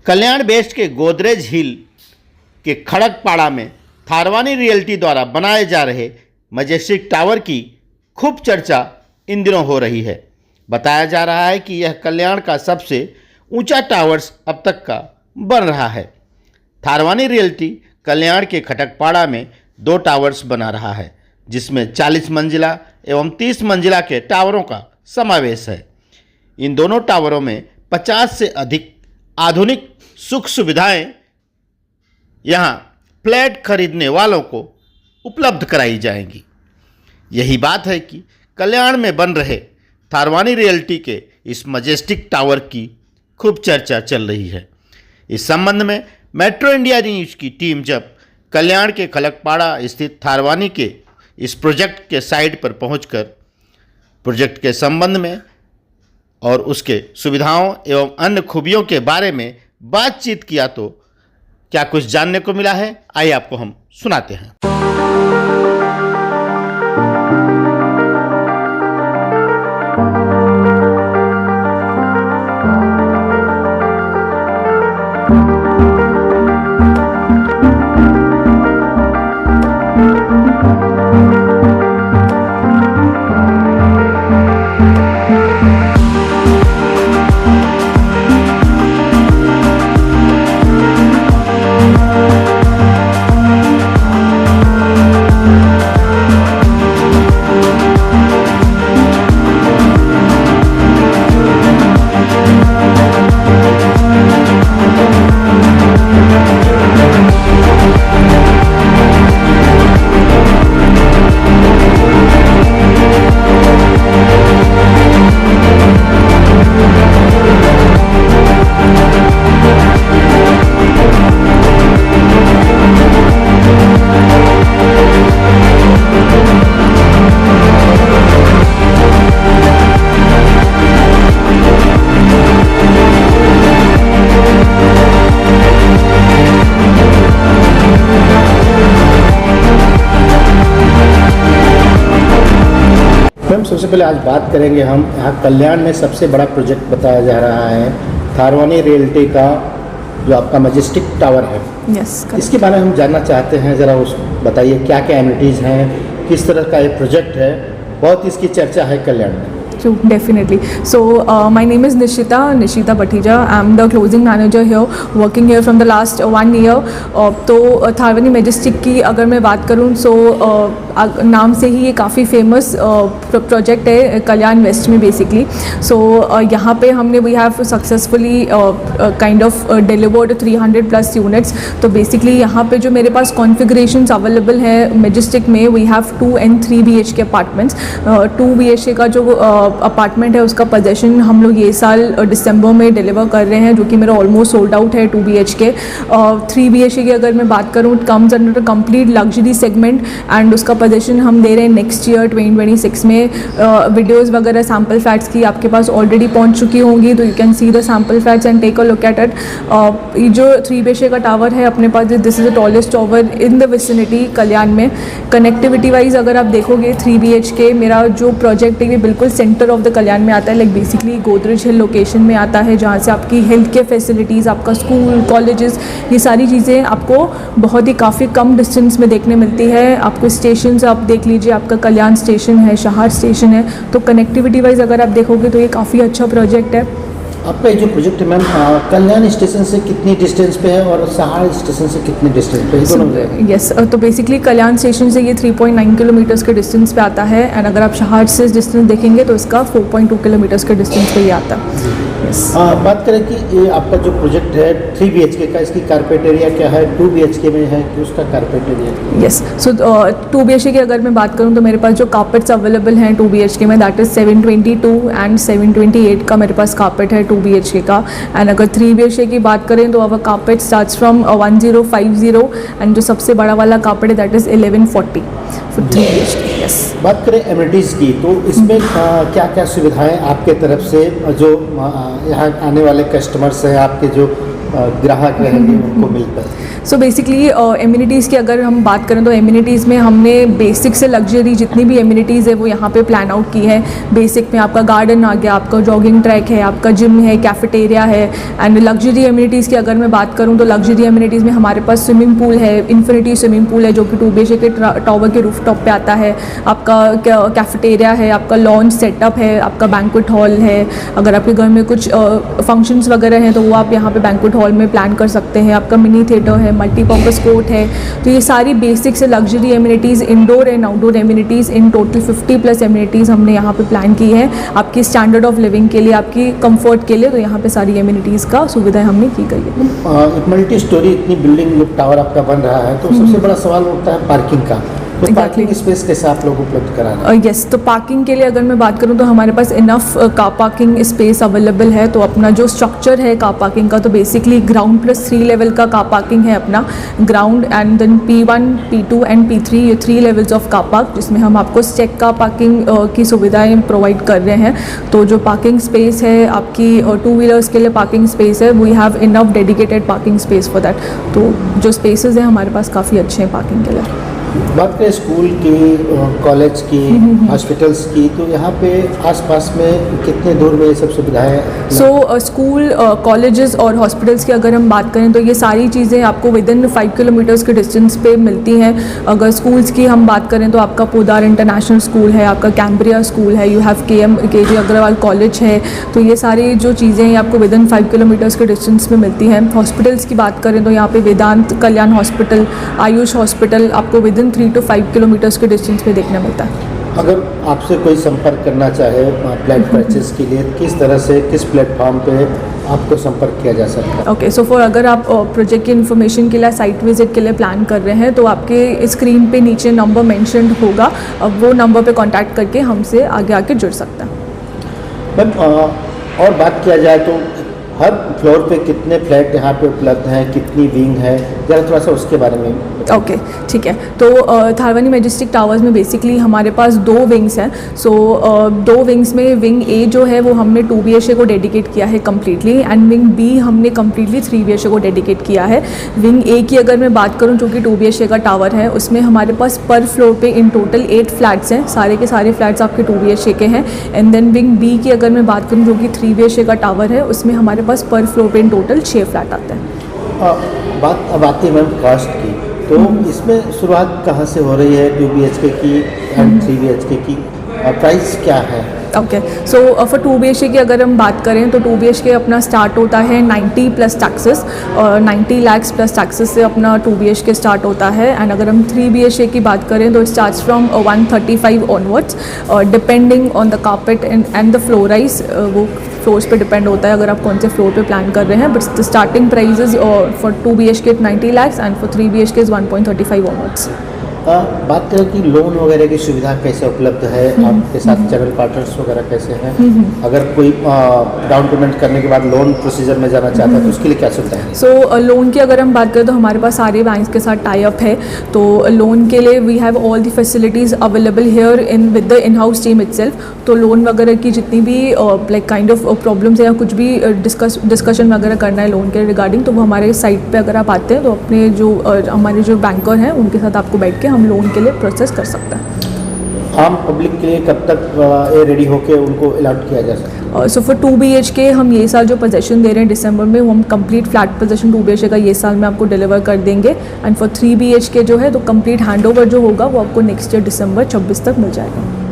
कल्याण waste के गोदरेज हिल के खड़गपाड़ा में थारवानी रियल्टी द्वारा बनाए जा रहे मजेस्टिक टावर की खूब चर्चा इन दिनों हो रही है। बताया जा रहा है कि यह कल्याण का सबसे ऊंचा टावर्स अब तक का बन रहा है। थारवानी रियल्टी कल्याण के खटकपाड़ा में 2 टावर्स बना रहा है, जिसमें 40 मंजिला एवं 30 मंजिला के टावरों का समावेश है। इन दोनों टावरों में 50 से अधिक आधुनिक सुख सुविधाएं यहाँ फ्लैट खरीदने वालों को उपलब्ध कराई जाएंगी। यही बात है कि कल्याण में बन रहे थारवानी रियल्टी के इस मजेस्टिक टावर की खूब चर्चा चल रही है। इस संबंध में मेट्रो इंडिया न्यूज़ की टीम जब कल्याण के खलकपाड़ा स्थित थारवानी के इस प्रोजेक्ट के साइट पर पहुंचकर प्रोजेक्ट के संबंध में और उसके सुविधाओं एवं अन्य खूबियों के बारे में बातचीत किया तो क्या कुछ जानने को मिला है, आइए आपको हम सुनाते हैं। सबसे पहले आज बात करेंगे हम यहाँ कल्याण में सबसे बड़ा प्रोजेक्ट बताया जा रहा है थारवानी रियल्टी का, जो आपका मजेस्टिक टावर है। इसके बारे में हम जानना चाहते हैं, ज़रा उस बताइए क्या क्या एमिनिटीज़ हैं, किस तरह का ये प्रोजेक्ट है। बहुत इसकी चर्चा है कल्याण में। True, definitely. So, my name is Nishita Bhatija. I'm the closing manager here, working here from the last 1 year. तो थारवानी मैजेस्टिक की अगर मैं बात करूँ तो नाम से ही ये काफ़ी फेमस प्रोजेक्ट है कल्याण वेस्ट में बेसिकली। सो यहाँ पे हमने we have successfully kind of delivered 300+ units. तो बेसिकली यहाँ पे जो मेरे पास कॉन्फ़िगरेशंस अवेलेबल है मैजेस्टिक में, we have 2 and 3 BHK apartments. 2 BHK का जो अपार्टमेंट है उसका पोजेशन हम लोग ये साल दिसंबर में डिलीवर कर रहे हैं, जो कि मेरा ऑलमोस्ट सोल्ड आउट है 2 BHK। 3 BHK की अगर मैं बात करूँ, it comes under complete luxury segment and उसका पोजेशन हम दे रहे हैं नेक्स्ट ईयर 2026 में। वीडियोस वगैरह सैम्पल फ्लैट्स की आपके पास ऑलरेडी पहुंच चुकी होंगी, तो you can see the sample flats and take a look at it. ये जो 3 BHK का टावर है अपने पास, this is the tallest tower in the vicinity Kalyan में। कनेक्टिविटी वाइज अगर आप देखोगे 3 BHK मेरा जो प्रोजेक्ट है ये बिल्कुल सेंटर ऑफ द कल्याण में आता है। लाइक बेसिकली गोदरेज हिल लोकेशन में आता है, जहाँ से आपकी हेल्थ केयर फैसिलिटीज़, आपका स्कूल, कॉलेजेस, ये सारी चीज़ें आपको बहुत ही काफ़ी कम डिस्टेंस में देखने मिलती है। आपको स्टेशन आप देख लीजिए, आपका कल्याण स्टेशन है, शहार स्टेशन है। तो कनेक्टिविटी वाइज अगर आप देखोगे तो ये काफ़ी अच्छा प्रोजेक्ट है। आपका ये जो प्रोजेक्ट है मैम, कल्याण स्टेशन से कितनी डिस्टेंस पे है और सहार स्टेशन से कितने डिस्टेंस पे है? यस, तो बेसिकली कल्याण स्टेशन से ये 3.9 किलोमीटर्स के डिस्टेंस पे आता है एंड अगर आप शहार से डिस्टेंस देखेंगे तो इसका 4.2 किलोमीटर्स के डिस्टेंस पे ही आता है। बात करें कि ये आपका जो प्रोजेक्ट है 3 BHK का, इसकी कारपेट एरिया क्या है? 2 BHK में है कि उसका कारपेट एरिया? यस, सो 2 BHK की अगर मैं बात करूँ तो मेरे पास जो कारपेट्स अवेलेबल हैं 2 BHK में, दैट इज़ 722 एंड 728 का मेरे पास कारपेट है 2 BHK का। एंड अगर 3 BHK की बात करें तो अवर कारपेट स्टार्ट्स फ्रॉम 1050 एंड जो सबसे बड़ा वाला कारपेट है that is 1140 for 3 BHK। Yes, बात करें एमिनिटीज़ की, तो इसमें क्या क्या सुविधाएं आपके तरफ से जो यहाँ आने वाले कस्टमर्स हैं, आपके जो ग्राहक रहेंगे उनको मिलता है? सो बेसिकली एम्यूनिटीज़ की अगर हम बात करें तो एम्यूनिटीज़ में हमने बेसिक से लग्जरी जितनी भी एम्यूनिटीज़ है वो यहाँ पे प्लान आउट की है। बेसिक में आपका गार्डन आ गया, आपका जॉगिंग ट्रैक है, आपका जिम है, कैफेटेरिया है। एंड लग्जरी एम्यूनिटीज़ की अगर मैं बात करूँ तो लग्जरी एम्यूनिटीज़ में हमारे पास स्विमिंग पूल है, इन्फिनिटी स्विमिंग पूल है जो कि 2 BHK के टावर के रूफटॉप पे आता है। आपका कैफेटेरिया है, आपका लॉन्च सेटअप है, आपका बैंक्वेट हॉल है। अगर आपके घर में कुछ फंक्शंस वगैरह हैं तो वो आप यहाँ पे बैंक्वेट हॉल में प्लान कर सकते हैं। आपका मिनी थिएटर है, मल्टीपर्पज़ कोर्ट है। तो ये सारी बेसिक से luxury amenities, indoor and outdoor amenities, in total 50+ amenities हमने यहाँ पे प्लान की है आपकी स्टैंडर्ड ऑफ लिविंग के लिए, आपकी कंफर्ट के लिए। तो यहाँ पे सारी एम्यूनिटीज़ का सुविधाएं हमने की गई है। एक मल्टी स्टोरी इतनी बिल्डिंग टावर आपका बन रहा है तो सबसे बड़ा सवाल उठता है पार्किंग का। तो पार्किंग स्पेस कैसे आप लोग उपलब्ध करा रहे हैं? यस, तो पार्किंग के लिए अगर मैं बात करूँ तो हमारे पास enough car parking space available है। तो अपना जो स्ट्रक्चर है कार पार्किंग का, तो बेसिकली ग्राउंड प्लस 3 लेवल का कार पार्किंग है अपना। Ground and then P1, P2 and P3, ये 3 लेवल्स ऑफ कार पार्क, जिसमें हम आपको स्टेक कार पार्किंग की सुविधाएं प्रोवाइड कर रहे हैं। तो जो पार्किंग स्पेस है आपकी 2 व्हीलर्स के लिए पार्किंग स्पेस है, we have enough dedicated parking space for that. तो जो स्पेसेस हैं हमारे पास काफ़ी अच्छे हैं पार्किंग के लिए। बात करें स्कूल की, कॉलेज की, हॉस्पिटल्स की, तो यहाँ पे आसपास में कितने दूर में ये सब सुविधाएं? सो स्कूल, कॉलेजेस और हॉस्पिटल्स की अगर हम बात करें तो ये सारी चीज़ें आपको विदिन 5 किलोमीटर्स के डिस्टेंस पे मिलती हैं। अगर स्कूल्स की हम बात करें तो आपका पोदार इंटरनेशनल स्कूल है, आपका कैम्ब्रिया स्कूल है, you have KG Agarwal college है। तो ये सारी जो चीज़ें हैं आपको विदिन 5 किलोमीटर्स के डिस्टेंस में मिलती हैं। हॉस्पिटल्स की बात करें तो यहाँ पे वेदांत कल्याण हॉस्पिटल, आयुष हॉस्पिटल आपको विदिन 3 to 5 किलोमीटर्स के डिस्टेंस पे देखने मिलता है। अगर आपसे कोई संपर्क करना चाहे फ्लैट परचेज के लिए, किस तरह से, किस प्लेटफॉर्म पे आपको संपर्क किया जा सकता है? ओके, सो फॉर अगर आप प्रोजेक्ट की इन्फॉर्मेशन के लिए, साइट विजिट के लिए प्लान कर रहे हैं तो आपके स्क्रीन पे नीचे नंबर मेंशन्ड होगा, अब वो नंबर पे कांटेक्ट करके हमसे आगे आके जुड़ सकता है। मैम, और बात किया जाए तो हर फ्लोर पे कितने फ्लैट यहाँ पे उपलब्ध हैं, कितनी विंग है, ज़रा थोड़ा सा उसके बारे में? ओके, ठीक है। तो थारवानी मैजेस्टिक टावर्स में बेसिकली हमारे पास 2 विंग्स हैं। सो 2 विंग्स में विंग A जो है वो हमने 2 BHK को डेडिकेट किया है कम्प्लीटली, एंड विंग B हमने कम्प्लीटली 3 BHK को डेडिकेट किया है। विंग A की अगर मैं बात करूँ जो कि 2 BHK का टावर है, उसमें हमारे पास पर फ्लोर पे इन टोटल 8 फ्लैट्स हैं। सारे के सारे फ्लैट्स आपके 2 BHK के हैं। एंड देन विंग B की अगर मैं बात करूँ जो कि 3 BHK का टावर है, उसमें हमारे पास पर फ्लोर पे इन टोटल 6 फ्लैट आते हैं। बात अब आती है मैम कास्ट की, तो इसमें शुरुआत कहाँ से हो रही है 2 BHK की एंड 3 BHK की, प्राइस क्या है? ओके, सो फॉर 2 BHK की अगर हम बात करें तो 2 BHK अपना स्टार्ट होता है 90 plus taxes, 90 lakhs plus taxes से अपना 2 BHK स्टार्ट होता है। एंड अगर हम 3 BHK की बात करें तो it starts from 135 onwards, depending on the carpet and the फ्लोराइज, वो फ्लोर्स पे डिपेंड होता है अगर आप कौन से फ्लोर पे प्लान कर रहे हैं। But the starting prices for 2 BHK 90 lakhs and for 3 BHK 1.35 onwards. बात करें कि लोन वगैरह की सुविधा कैसे उपलब्ध है आपके साथ, चैनल पार्टनर्स वगैरह कैसे हैं? अगर कोई डाउन पेमेंट करने के बाद लोन प्रोसीजर में जाना चाहता है तो उसके लिए क्या सुविधा है? सो लोन की अगर हम बात करें तो हमारे पास सारे बैंक्स के साथ टाई अप है। तो लोन के लिए we have all the facilities available here in with the in house team itself. तो लोन वगैरह की जितनी भी लाइक काइंड ऑफ प्रॉब्लम्स है या कुछ भी डिस्कशन वगैरह करना है लोन के रिगार्डिंग, तो वो हमारे साइट पे अगर आप आते हैं तो अपने जो हमारे जो बैंकर हैं उनके साथ आपको बैठ के हम लोन के लिए प्रोसेस कर सकते हैं। आम पब्लिक के लिए कब तक ये रेडी होके उनको अलॉट किया जा सकता है? सो फॉर 2 BHK हम ये साल जो पोजेशन दे रहे हैं दिसंबर में, वो हम कंप्लीट फ्लैट पोजेशन 2 BHK का ये साल में आपको डिलीवर कर देंगे। एंड फॉर 3 BHK जो है तो कंप्लीट हैंडओवर जो होगा वो आपको नेक्स्ट ईयर दिसंबर 26 तक मिल जाएगा।